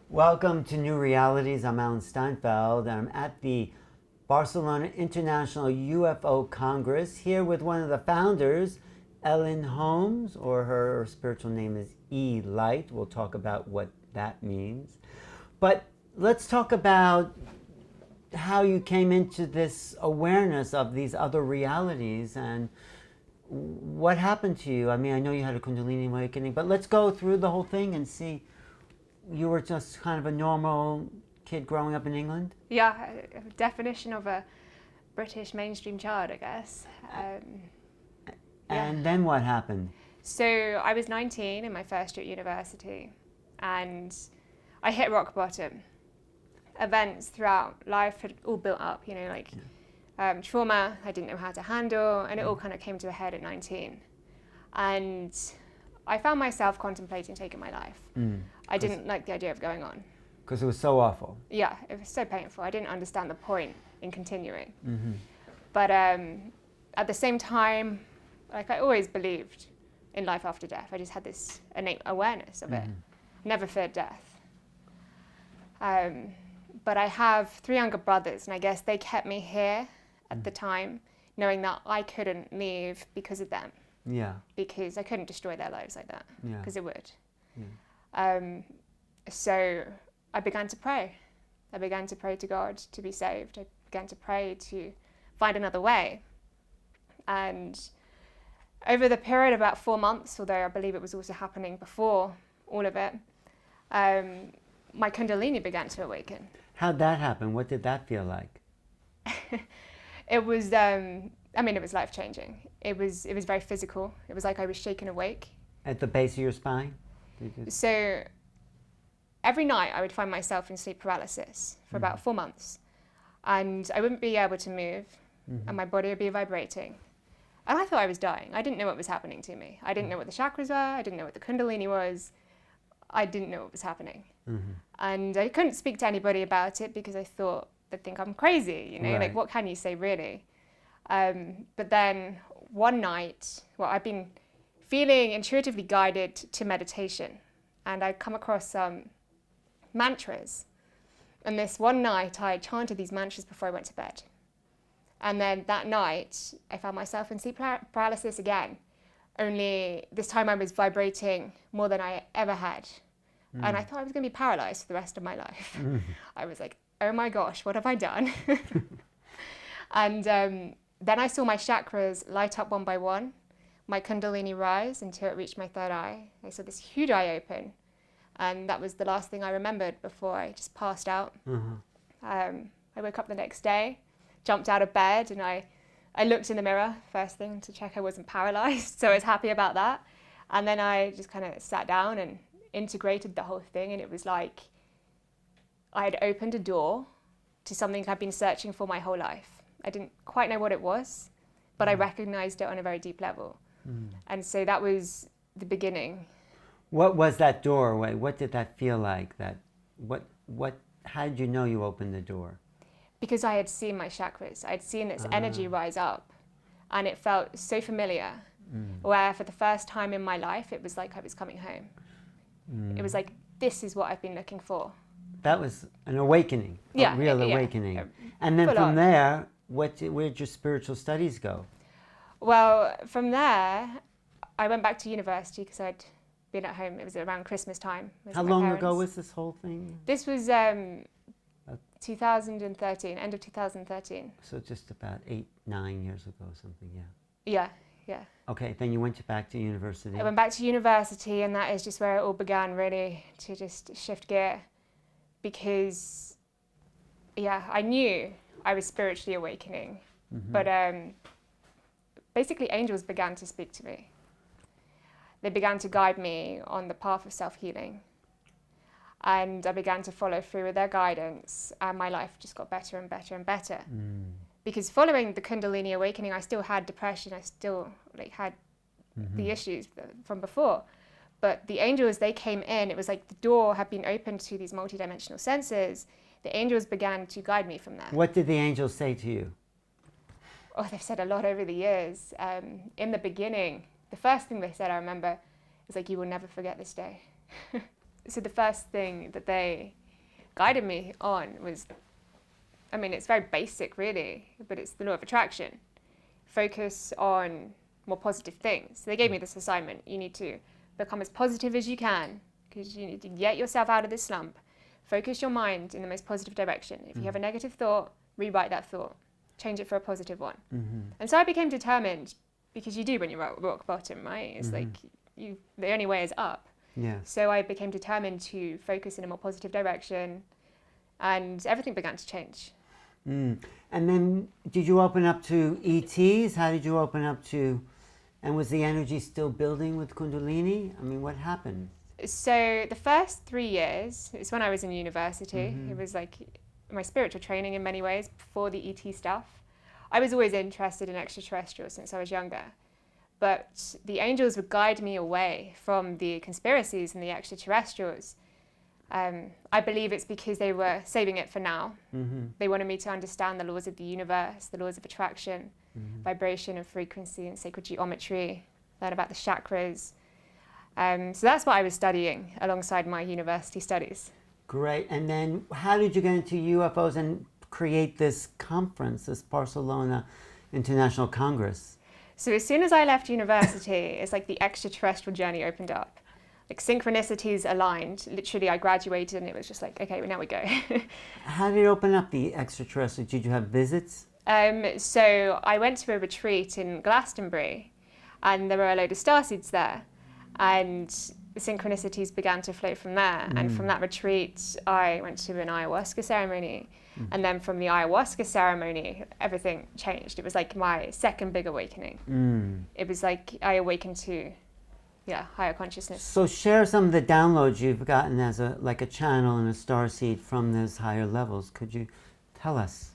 Welcome to New Realities. I'm Alan Steinfeld. I'm at the Barcelona International UFO Congress here with one of the founders, Ellen Holmes, or her spiritual name is E Light. We'll talk about what that means. But let's talk about how you came into this awareness of these other realities and what happened to you. I mean, I know you had a Kundalini awakening, but let's go through the whole thing and see. You were just kind of a normal kid growing up in England? Yeah, a definition of a British mainstream child, I guess. And then what happened? So I was 19 in my first year at university, and I hit rock bottom. Events throughout life had all built up, trauma I didn't know how to handle, and it all kind of came to a head at 19. And I found myself contemplating taking my life. I didn't like the idea of going on. Because it was so awful. Yeah, it was so painful. I didn't understand the point in continuing. Mm-hmm. But at the same time, I always believed in life after death. I just had this innate awareness of it. Never feared death. But I have 3 younger brothers, and I guess they kept me here at the time, knowing that I couldn't leave because of them. Yeah. Because I couldn't destroy their lives like that. Yeah. Because it would. Yeah. So I began to pray. I began to pray to God to be saved. I began to pray to find another way. And over the period of about 4 months, although I believe it was also happening before all of it, my Kundalini began to awaken. How'd that happen? What did that feel like? It was, it was life-changing. It was very physical. It was like I was shaken awake. At the base of your spine? So every night I would find myself in sleep paralysis for about 4 months. And I wouldn't be able to move, and my body would be vibrating. And I thought I was dying. I didn't know what was happening to me. I didn't know what the chakras were. I didn't know what the Kundalini was. I didn't know what was happening. And I couldn't speak to anybody about it because I thought they'd think I'm crazy, Right. what can you say really? But then one night, I've been feeling intuitively guided to meditation, and I'd come across some mantras. And this one night I chanted these mantras before I went to bed. And then that night I found myself in sleep paralysis again, only this time I was vibrating more than I ever had. And I thought I was going to be paralyzed for the rest of my life. I was like, oh my gosh, what have I done? And then I saw my chakras light up one by one, my Kundalini rise until it reached my third eye. I saw this huge eye open, and that was the last thing I remembered before I just passed out. I woke up the next day, jumped out of bed, and I looked in the mirror first thing to check I wasn't paralyzed, so I was happy about that. And then I just kind of sat down and integrated the whole thing, and it was like I had opened a door to something I'd been searching for my whole life. I didn't quite know what it was, but I recognized it on a very deep level. And so that was the beginning. What was that doorway? What did that feel like? How did you know you opened the door? Because I had seen my chakras. I'd seen its energy rise up, and it felt so familiar, where for the first time in my life, it was like I was coming home. It was like, this is what I've been looking for. That was an awakening, a real awakening. And then from there, where'd your spiritual studies go? Well, from there, I went back to university because I'd been at home. It was around Christmas time. How long ago was this whole thing? This was 2013, end of 2013. So just about 8-9 years ago or something, yeah. Yeah, yeah. Okay, then you went back to university. I went back to university, and that is just where it all began, really, to just shift gear. Because, I knew I was spiritually awakening, but basically angels began to speak to me. They began to guide me on the path of self-healing. And I began to follow through with their guidance, and my life just got better and better and better. Because following the Kundalini awakening, I still had depression, I still had the issues from before. But the angels, they came in, it was like the door had been opened to these multidimensional senses. The angels began to guide me from there. What did the angels say to you? Oh, they've said a lot over the years. In the beginning, the first thing they said, I remember, was like, you will never forget this day. so the first thing that they guided me on was, I mean, it's very basic really, but it's the law of attraction. Focus on more positive things. So they gave me this assignment. You need to become as positive as you can because you need to get yourself out of this slump. Focus your mind in the most positive direction. If you have a negative thought, rewrite that thought. Change it for a positive one. And so I became determined, because you do when you're at rock bottom, right? It's like the only way is up. Yes. So I became determined to focus in a more positive direction, and everything began to change. And then did you open up to ETs? How did you open up to, and was the energy still building with Kundalini? I mean, what happened? So the first 3 years, it's when I was in university. It was like my spiritual training in many ways before the ET stuff. I was always interested in extraterrestrials since I was younger. But the angels would guide me away from the conspiracies and the extraterrestrials. I believe it's because they were saving it for now. They wanted me to understand the laws of the universe, the laws of attraction, vibration and frequency and sacred geometry, learn about the chakras. So that's what I was studying alongside my university studies. Great. And then how did you get into UFOs and create this conference, this Barcelona International Congress? So as soon as I left university, it's like the extraterrestrial journey opened up. Like synchronicities aligned. Literally, I graduated and it was just like, okay, well, now we go. How did it open up, the extraterrestrial? Did you have visits? So I went to a retreat in Glastonbury and there were a load of starseeds there. And the synchronicities began to flow from there. And from that retreat, I went to an ayahuasca ceremony. And then from the ayahuasca ceremony, everything changed. It was like my second big awakening. It was like I awakened to, higher consciousness. So share some of the downloads you've gotten as a channel and a starseed from those higher levels. Could you tell us?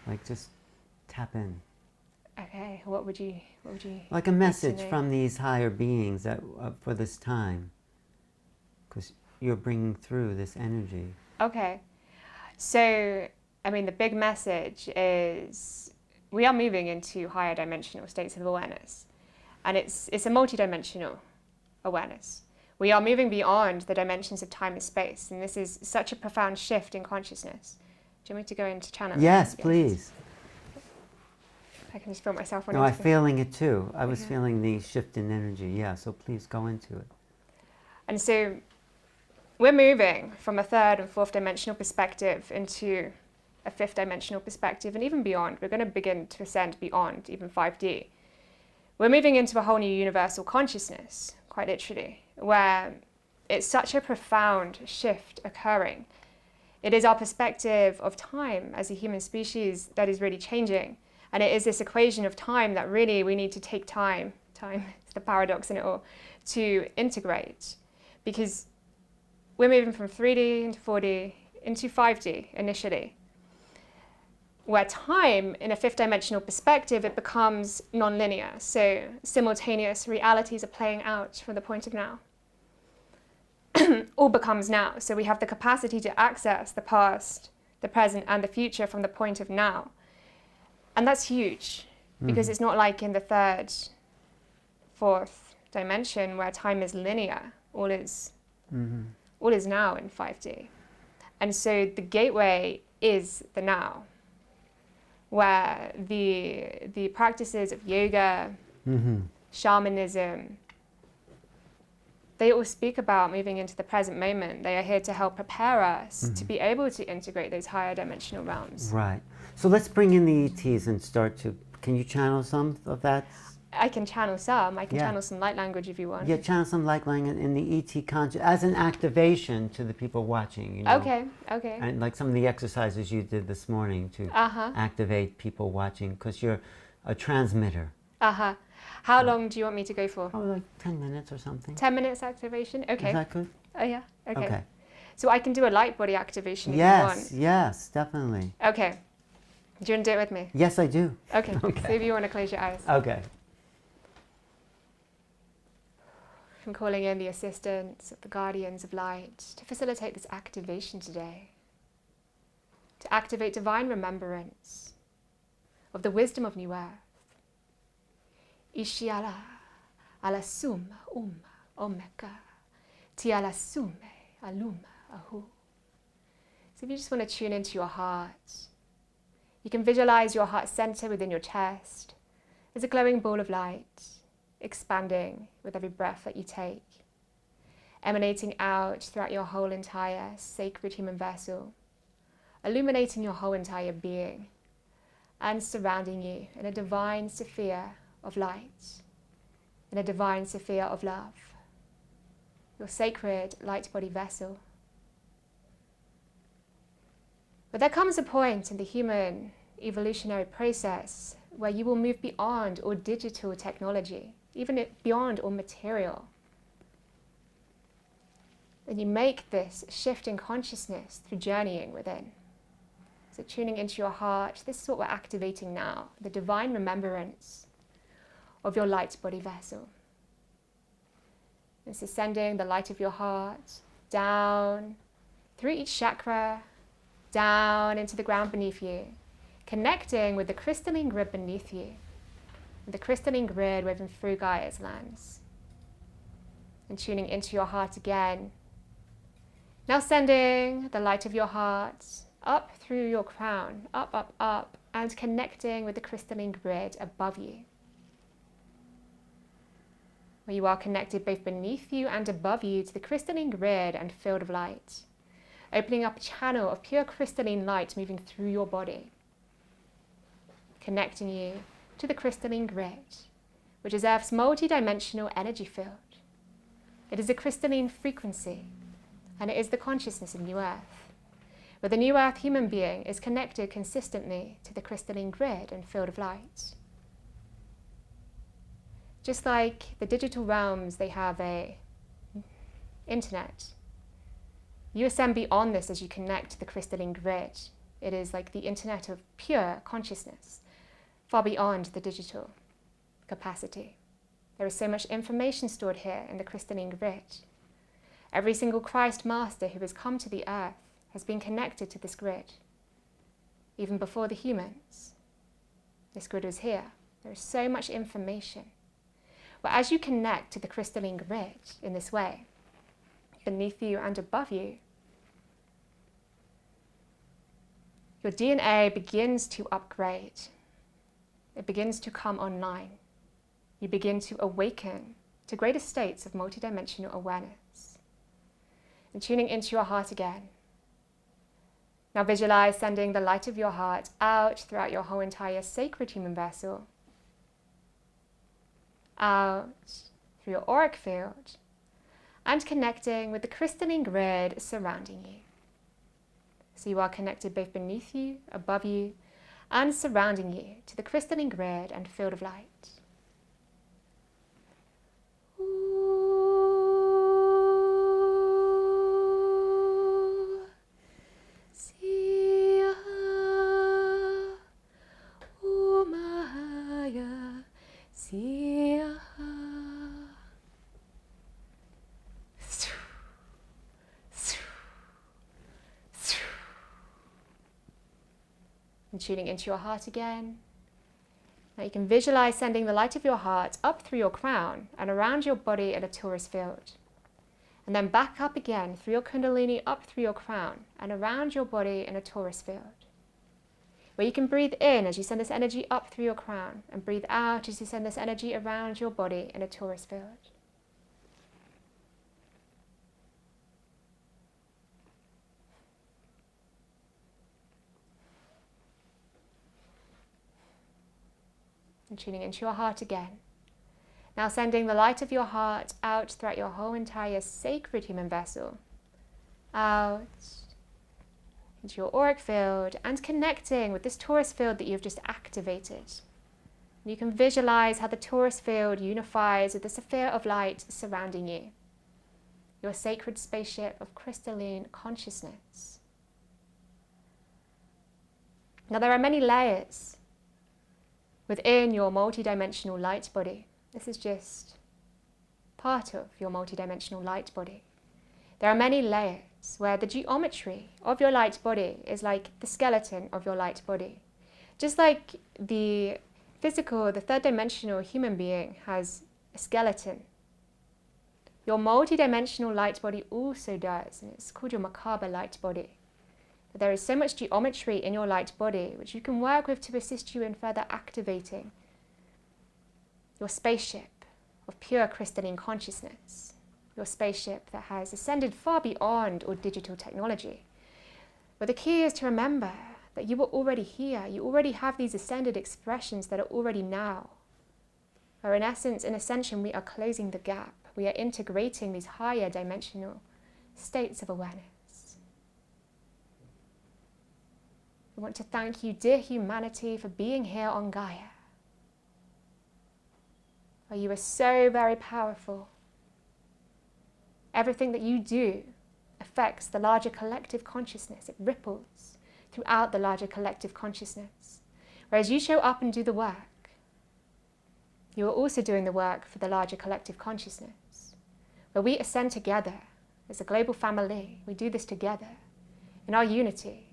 Like, just tap in. Okay, what would you like a message from these higher beings that for this time, because you're bringing through this energy. Okay, so I mean the big message is we are moving into higher dimensional states of awareness, and it's a multidimensional awareness. We are moving beyond the dimensions of time and space, and this is such a profound shift in consciousness. Do you want me to go into channeling? Yes, please. I can just feel myself. No, I'm feeling it too. I was feeling the shift in energy. Yeah, so please go into it. And so we're moving from a third and fourth dimensional perspective into a fifth dimensional perspective, and even beyond. We're going to begin to ascend beyond even 5D. We're moving into a whole new universal consciousness, quite literally, where it's such a profound shift occurring. It is our perspective of time as a human species that is really changing. And it is this equation of time that really we need to take time is the paradox in it all, to integrate. Because we're moving from 3D into 4D into 5D initially, where time in a fifth dimensional perspective, it becomes non-linear. So simultaneous realities are playing out from the point of now. All becomes now. So we have the capacity to access the past, the present, and the future from the point of now. And that's huge, because it's not like in the third, fourth dimension where time is linear. All is now in 5D. And so the gateway is the now, where the practices of yoga, shamanism, they all speak about moving into the present moment. They are here to help prepare us to be able to integrate those higher dimensional realms. Right. So let's bring in the ETs and start to, can you channel some of that? I can channel some. I can channel some light language if you want. Yeah, channel some light language in the ET conscious as an activation to the people watching. You know? Okay. And like some of the exercises you did this morning to activate people watching, because you're a transmitter. How long do you want me to go for? Oh, like 10 minutes or something. 10 minutes activation? Okay. Is that good? Oh, yeah. Okay. So I can do a light body activation if you want. Yes, definitely. Okay. Do you want to do it with me? Yes, I do. Okay. So if you want to close your eyes. Okay. I'm calling in the assistance of the guardians of light to facilitate this activation today. To activate divine remembrance of the wisdom of New Earth. Ishiala ala sum omeka ti ala sume Alum, Ahu. So if you just want to tune into your heart, you can visualize your heart center within your chest as a glowing ball of light, expanding with every breath that you take, emanating out throughout your whole entire sacred human vessel, illuminating your whole entire being, and surrounding you in a divine sphere of light, in a divine sphere of love, your sacred light body vessel. But there comes a point in the human evolutionary process where you will move beyond all digital technology, even beyond all material. And you make this shift in consciousness through journeying within. So tuning into your heart, this is what we're activating now, the divine remembrance of your light body vessel. This is sending the light of your heart down through each chakra, down into the ground beneath you, connecting with the crystalline grid beneath you, the crystalline grid woven through Gaia's lands. And tuning into your heart again. Now sending the light of your heart up through your crown, up, up, up, and connecting with the crystalline grid above you, where you are connected both beneath you and above you to the crystalline grid and field of light, opening up a channel of pure crystalline light moving through your body, connecting you to the crystalline grid, which is Earth's multidimensional energy field. It is a crystalline frequency, and it is the consciousness of New Earth, where the New Earth human being is connected consistently to the crystalline grid and field of light. Just like the digital realms, they have a internet. You ascend beyond this as you connect to the crystalline grid. It is like the internet of pure consciousness, far beyond the digital capacity. There is so much information stored here in the crystalline grid. Every single Christ master who has come to the earth has been connected to this grid. Even before the humans, this grid was here. There is so much information. But as you connect to the crystalline grid in this way, beneath you and above you, your DNA begins to upgrade. It begins to come online. You begin to awaken to greater states of multidimensional awareness. And tuning into your heart again. Now visualize sending the light of your heart out throughout your whole entire sacred human vessel, out through your auric field, and connecting with the crystalline grid surrounding you. So you are connected both beneath you, above you, and surrounding you to the crystalline grid and field of light. And tuning into your heart again. Now you can visualize sending the light of your heart up through your crown and around your body in a torus field. And then back up again through your Kundalini, up through your crown and around your body in a torus field. Where you can breathe in as you send this energy up through your crown and breathe out as you send this energy around your body in a torus field. And tuning into your heart again. Now sending the light of your heart out throughout your whole entire sacred human vessel, out into your auric field and connecting with this torus field that you've just activated. And you can visualize how the torus field unifies with the sphere of light surrounding you, your sacred spaceship of crystalline consciousness. Now there are many layers within your multidimensional light body. This is just part of your multidimensional light body. There are many layers where the geometry of your light body is like the skeleton of your light body. Just like the physical, the third dimensional human being has a skeleton Your multidimensional light body also does, and it's called your merkabah light body. But there is so much geometry in your light body which you can work with to assist you in further activating your spaceship of pure crystalline consciousness, your spaceship that has ascended far beyond all digital technology. But the key is to remember that you were already here. You already have these ascended expressions that are already now. Or in essence, in Ascension, we are closing the gap. We are integrating these higher dimensional states of awareness. I want to thank you, dear humanity, for being here on Gaia. Oh, you are so very powerful. Everything that you do affects the larger collective consciousness. It ripples throughout the larger collective consciousness. Whereas you show up and do the work, you are also doing the work for the larger collective consciousness. Where we ascend together as a global family, we do this together in our unity.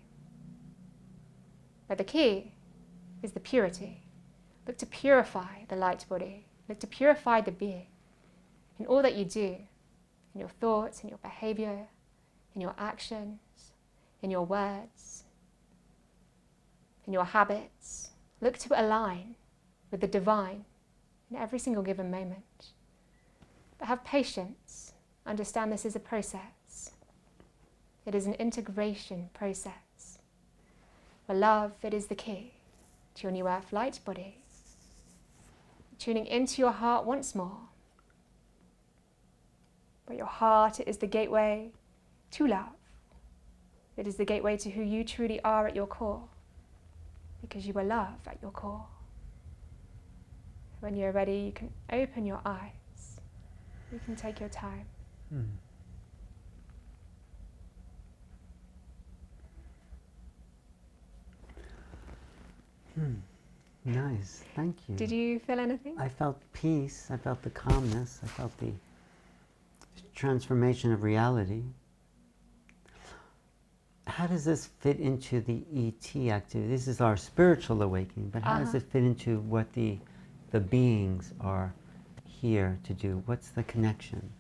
But the key is the purity. Look to purify the light body. Look to purify the being in all that you do, in your thoughts, in your behavior, in your actions, in your words, in your habits. Look to align with the divine in every single given moment. But have patience. Understand this is a process. It is an integration process. For love, it is the key to your new earth light body. Tuning into your heart once more. But your heart is the gateway to love. It is the gateway to who you truly are at your core. Because you are love at your core. When you're ready, you can open your eyes. You can take your time. Nice, thank you. Did you feel anything? I felt peace, I felt the calmness, I felt the transformation of reality. How does this fit into the ET activity? This is our spiritual awakening, but how does it fit into what the beings are here to do? What's the connection?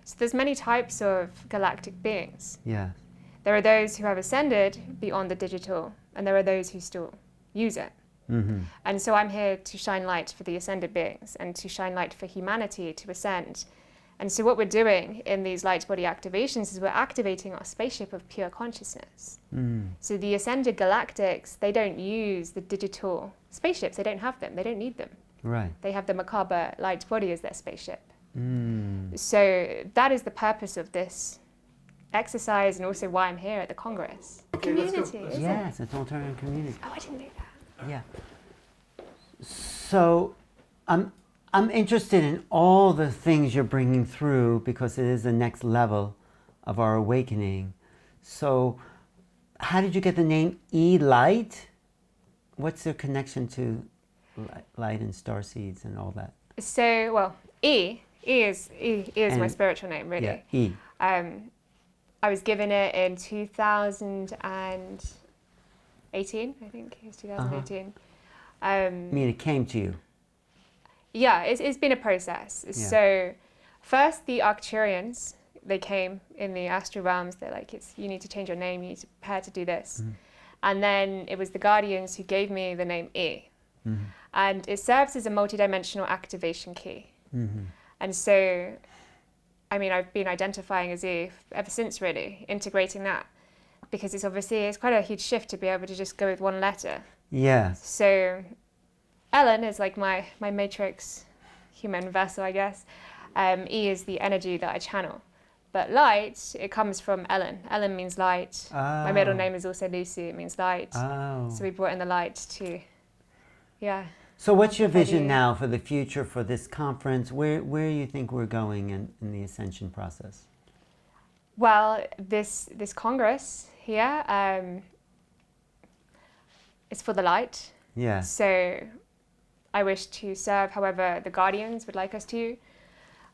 So there's many types of galactic beings. Yes. There are those who have ascended beyond the digital, and there are those who still use it. And so I'm here to shine light for the ascended beings and to shine light for humanity to ascend. And so what we're doing in these light body activations is we're activating our spaceship of pure consciousness. So the ascended galactics, they don't use the digital spaceships. They don't have them. They don't need them. Right. They have the merkabah light body as their spaceship. So that is the purpose of this exercise and also why I'm here at the Congress. Community, isn't Yes, it's alternative community. Oh, I didn't know that. Yeah. So I'm interested in all the things you're bringing through because it is the next level of our awakening. So how did you get the name E-Light? What's the connection to light and star seeds and all that? So, well, E is my spiritual name, really. Yeah, E. I was given it in 2018, I think it was 2018. I mean, it came to you. Yeah, it's been a process. Yeah. So first the Arcturians, they came in the astral realms. They're like, you need to change your name, you need to prepare to do this. And then it was the Guardians who gave me the name E. And it serves as a multidimensional activation key. And so, I mean, I've been identifying as E ever since, really, integrating that. Because it's quite a huge shift to be able to just go with one letter. Yes. So Ellen is like my matrix human vessel, I guess. E is the energy that I channel. But light, it comes from Ellen. Ellen means light. My middle name is also Lucy, it means light. So we brought in the light to, yeah. So what's your vision now for the future for this conference? Where do you think we're going in the Ascension process? Well, this Congress here is for the light. Yeah. So I wish to serve however the Guardians would like us to.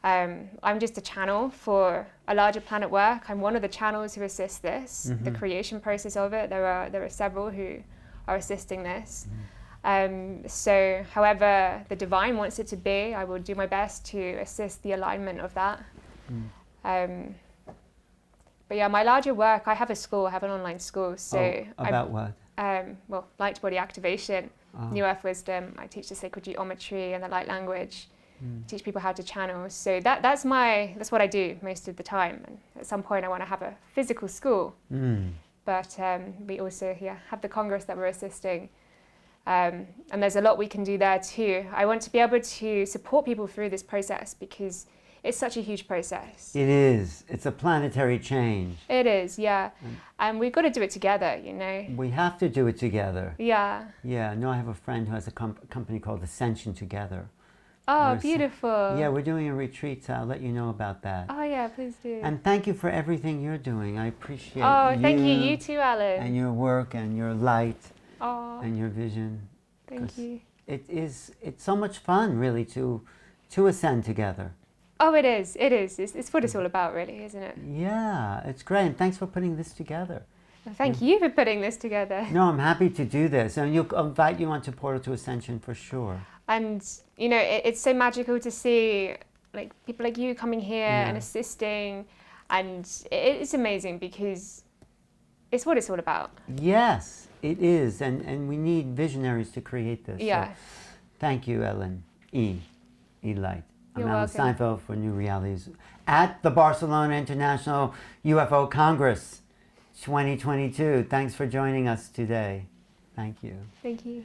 I'm just a channel for a larger planet work. I'm one of the channels who assist this, the creation process of it. There are several who are assisting this. So however the divine wants it to be, I will do my best to assist the alignment of that. But yeah, my larger work, I have a school, I have an online school. So about what? Well, light body activation, New Earth wisdom. I teach the sacred geometry and the light language. Teach people how to channel. So that's what I do most of the time. And at some point, I want to have a physical school. But we also have the Congress that we're assisting. And there's a lot we can do there too. I want to be able to support people through this process because it's such a huge process. It is. It's a planetary change. It is, yeah. And we've got to do it together, you know. We have to do it together. Yeah. Yeah. No, I have a friend who has a company called Ascension together. Oh, beautiful. Yeah, we're doing a retreat, so I'll let you know about that. Oh, yeah, please do. And thank you for everything you're doing. I appreciate thank you. You too, Ellen. And your work and your light and your vision. Thank you. It's so much fun, really, to ascend together. Oh, it is. It is. It's what it's all about, really, isn't it? Yeah, it's great. And thanks for putting this together. Well, thank you for putting this together. No, I'm happy to do this. And I'll invite you onto Portal to Ascension for sure. And, you know, it's so magical to see like people like you coming here and assisting. And it's amazing because it's what it's all about. Yes, it is. And we need visionaries to create this. Yeah. So, thank you, Ellen. Light. I'm You're Alan welcome. Steinfeld for New Realities at the Barcelona International UFO Congress 2022. Thanks for joining us today. Thank you. Thank you.